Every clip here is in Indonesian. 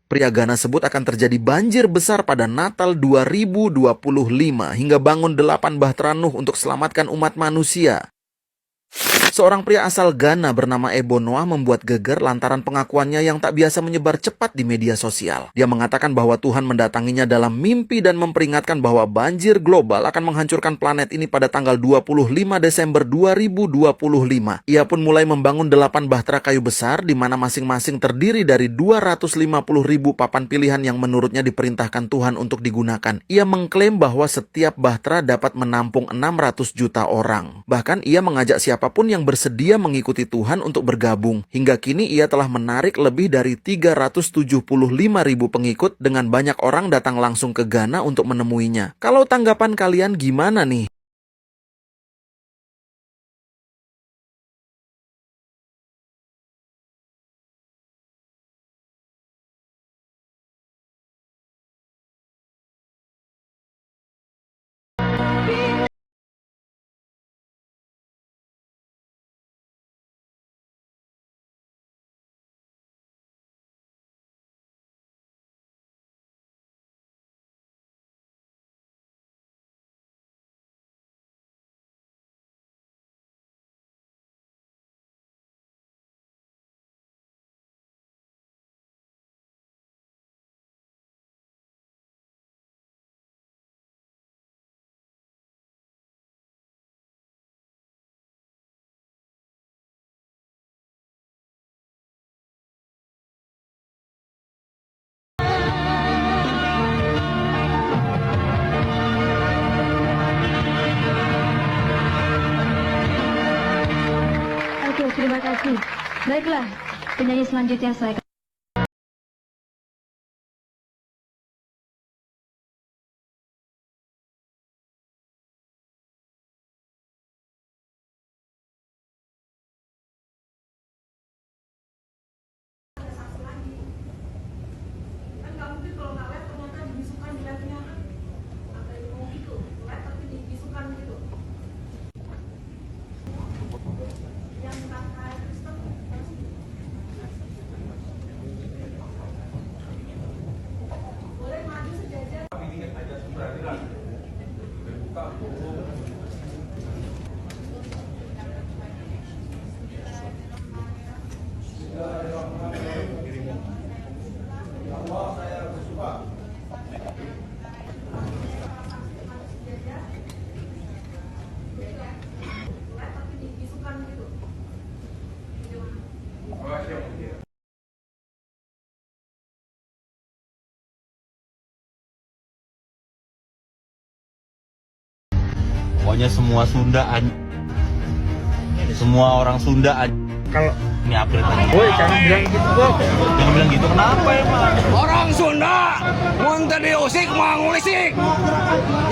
Pria Ghana sebut akan terjadi banjir besar pada Natal 2025 hingga bangun 8 bahtera Nuh untuk selamatkan umat manusia. Seorang pria asal Ghana bernama Ebo Noah membuat geger lantaran pengakuannya yang tak biasa menyebar cepat di media sosial. Dia mengatakan bahwa Tuhan mendatanginya dalam mimpi dan memperingatkan bahwa banjir global akan menghancurkan planet ini pada tanggal 25 Desember 2025. Ia pun mulai membangun 8 bahtera kayu besar di mana masing-masing terdiri dari 250.000 papan pilihan yang menurutnya diperintahkan Tuhan untuk digunakan. Ia mengklaim bahwa setiap bahtera dapat menampung 600 juta orang. Bahkan ia mengajak siapapun yang bersedia mengikuti Tuhan untuk bergabung. Hingga kini ia telah menarik lebih dari 375.000 pengikut dengan banyak orang datang langsung ke Ghana untuk menemuinya. Kalau tanggapan kalian gimana nih? Oke, terima kasih. Baiklah, penyanyi selanjutnya saya. Pokoknya semua Sunda semua orang Sunda Kalau ini upgrade lagi. woi jangan bilang gitu kok. Jangan bilang gitu, kenapa emang? Orang Sunda muntah diusik mau ngulisik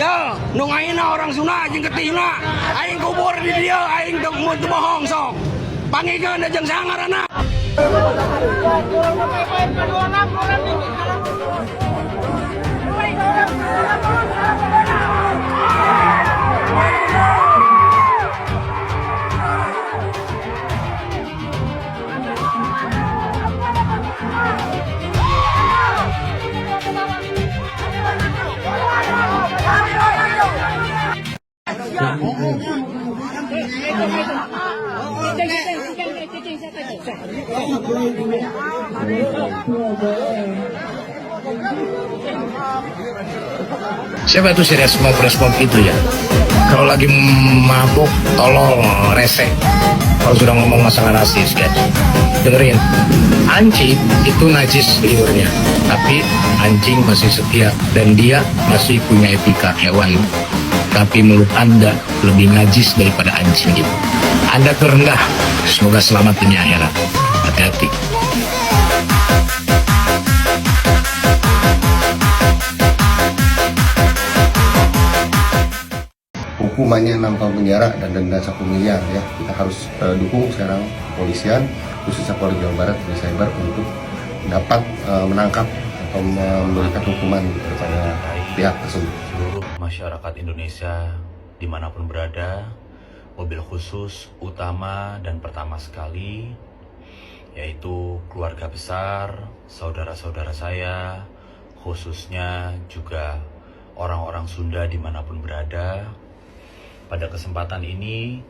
ya nungaina orang Sunda jeung ketina aing kubur di dia aing teu bohong sok pangikeun da jeung sangarana. Siapa tuh si respon itu ya? Kalau lagi mabuk, tolol, rese. Kalau sudah ngomong masalah rasis, guys, dengerin. Anjing itu najis liurnya, tapi anjing masih setia dan dia masih punya etika hewan. Tapi mulut Anda lebih najis daripada anjing itu. Anda terendah. Semoga selamat dunia akhirat. Hati-hati. Hukumannya 6 tahun penjara dan denda 1 miliar ya. Kita harus dukung sekarang kepolisian khususnya Polda Jawa Barat dan Cyber untuk dapat menangkap atau memberikan hukuman kepada pihak tersebut. Seluruh masyarakat Indonesia dimanapun berada, mobil khusus utama dan pertama sekali yaitu keluarga besar, saudara-saudara saya, khususnya juga orang-orang Sunda dimanapun berada. Pada kesempatan ini,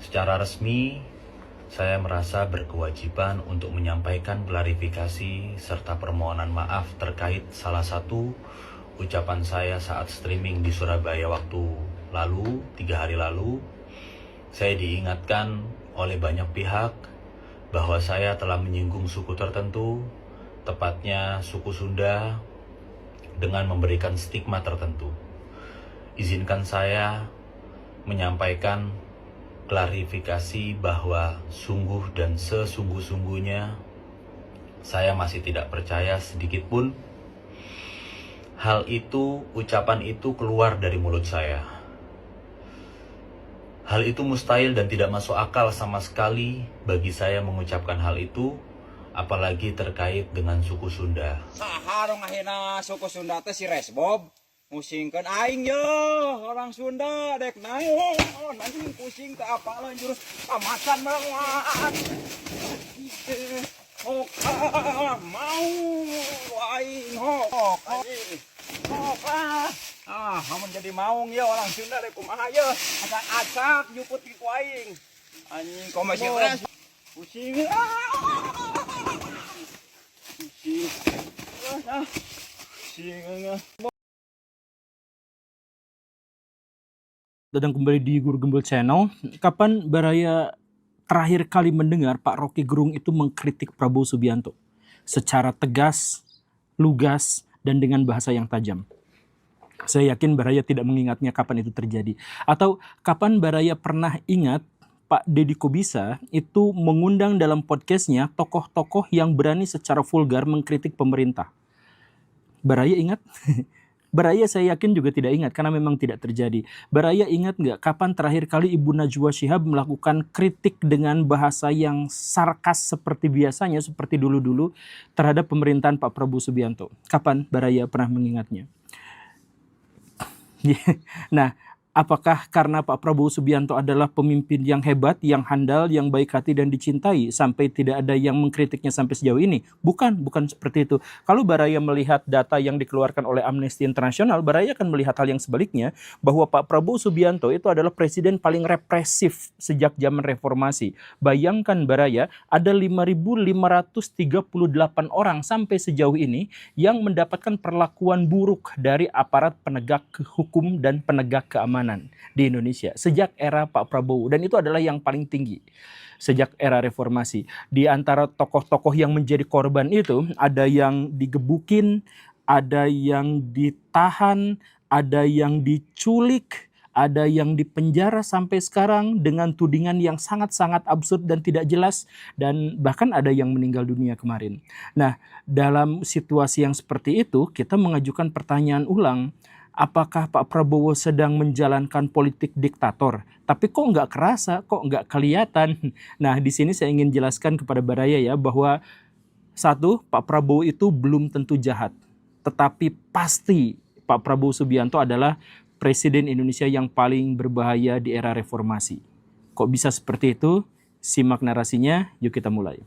secara resmi, saya merasa berkewajiban untuk menyampaikan klarifikasi serta permohonan maaf terkait salah satu ucapan saya saat streaming di Surabaya waktu lalu, 3 hari lalu. Saya diingatkan oleh banyak pihak bahwa saya telah menyinggung suku tertentu, tepatnya suku Sunda, dengan memberikan stigma tertentu. Izinkan saya menyampaikan klarifikasi bahwa sungguh dan sesungguh-sungguhnya saya masih tidak percaya sedikit pun hal itu, ucapan itu keluar dari mulut saya. Hal itu mustahil dan tidak masuk akal sama sekali bagi saya mengucapkan hal itu, apalagi terkait dengan suku Sunda. Saharong ahina suku Sunda teh si Resbob musingkeun aing yo orang Sunda dek naon nanti pusing ke apa lo jurus pamasan melawan mau aing kamu jadi maung ya orang Sunda dek kumaha ya acak-acak juput di ku aing anjing kau masih res pusing Datang kembali di Guru Gembel Channel. Kapan Baraya terakhir kali mendengar Pak Rocky Gerung itu mengkritik Prabowo Subianto secara tegas, lugas, dan dengan bahasa yang tajam? Saya yakin Baraya tidak mengingatnya kapan itu terjadi. Atau kapan Baraya pernah ingat Pak Deddy Kobisa itu mengundang dalam podcastnya tokoh-tokoh yang berani secara vulgar mengkritik pemerintah? Baraya ingat? Baraya saya yakin juga tidak ingat karena memang tidak terjadi. Baraya ingat nggak kapan terakhir kali Ibu Najwa Shihab melakukan kritik dengan bahasa yang sarkas seperti biasanya, seperti dulu-dulu terhadap pemerintahan Pak Prabowo Subianto? Kapan Baraya pernah mengingatnya? Nah, apakah karena Pak Prabowo Subianto adalah pemimpin yang hebat, yang handal, yang baik hati dan dicintai sampai tidak ada yang mengkritiknya sampai sejauh ini? Bukan seperti itu. Kalau Baraya melihat data yang dikeluarkan oleh Amnesty International, Baraya akan melihat hal yang sebaliknya, bahwa Pak Prabowo Subianto itu adalah presiden paling represif sejak zaman reformasi. Bayangkan Baraya, ada 5.538 orang sampai sejauh ini yang mendapatkan perlakuan buruk dari aparat penegak hukum dan penegak keamanan di Indonesia sejak era Pak Prabowo, dan itu adalah yang paling tinggi sejak era reformasi. Di antara tokoh-tokoh yang menjadi korban itu ada yang digebukin, ada yang ditahan, ada yang diculik, ada yang dipenjara sampai sekarang dengan tudingan yang sangat-sangat absurd dan tidak jelas, dan bahkan ada yang meninggal dunia kemarin. Nah, dalam situasi yang seperti itu kita mengajukan pertanyaan ulang. Apakah Pak Prabowo sedang menjalankan politik diktator? Tapi kok nggak kerasa, kok nggak kelihatan? Nah, di sini saya ingin jelaskan kepada Baraya ya, bahwa satu, Pak Prabowo itu belum tentu jahat. Tetapi pasti Pak Prabowo Subianto adalah Presiden Indonesia yang paling berbahaya di era reformasi. Kok bisa seperti itu? Simak narasinya, yuk kita mulai.